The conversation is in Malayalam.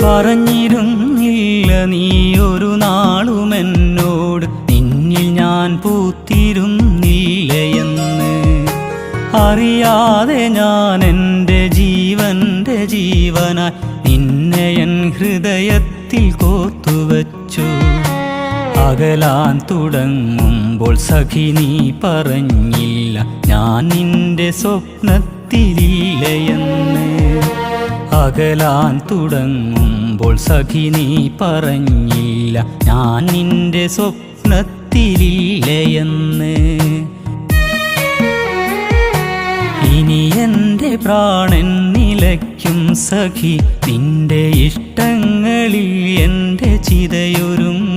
പറഞ്ഞിരുന്നില്ല നീയൊരു നാളുമെന്നോട് നിന്നിൽ ഞാൻ പൂത്തിരുന്നില്ലയെന്ന്. അറിയാതെ ഞാൻ എൻ്റെ ജീവൻ്റെ ജീവനായി നിന്നെ എൻ ഹൃദയത്തിൽ കോർത്തുവച്ചു. അകലാൻ തുടങ്ങുമ്പോൾ സഖി നീ പറഞ്ഞില്ല ഞാൻ നിന്റെ സ്വപ്നത്തിലില്ലയെന്ന്. അകലാൻ തുടങ്ങുമ്പോൾ സഖി നീ പറഞ്ഞില്ല ഞാൻ നിന്റെ സ്വപ്നത്തിലില്ലയെന്ന്. ഇനി എൻ്റെ പ്രാണൻ നിലയ്ക്കും സഖി നിന്റെ ഇഷ്ടങ്ങളിൽ എൻ്റെ ചിതയൊരുങ്ങും.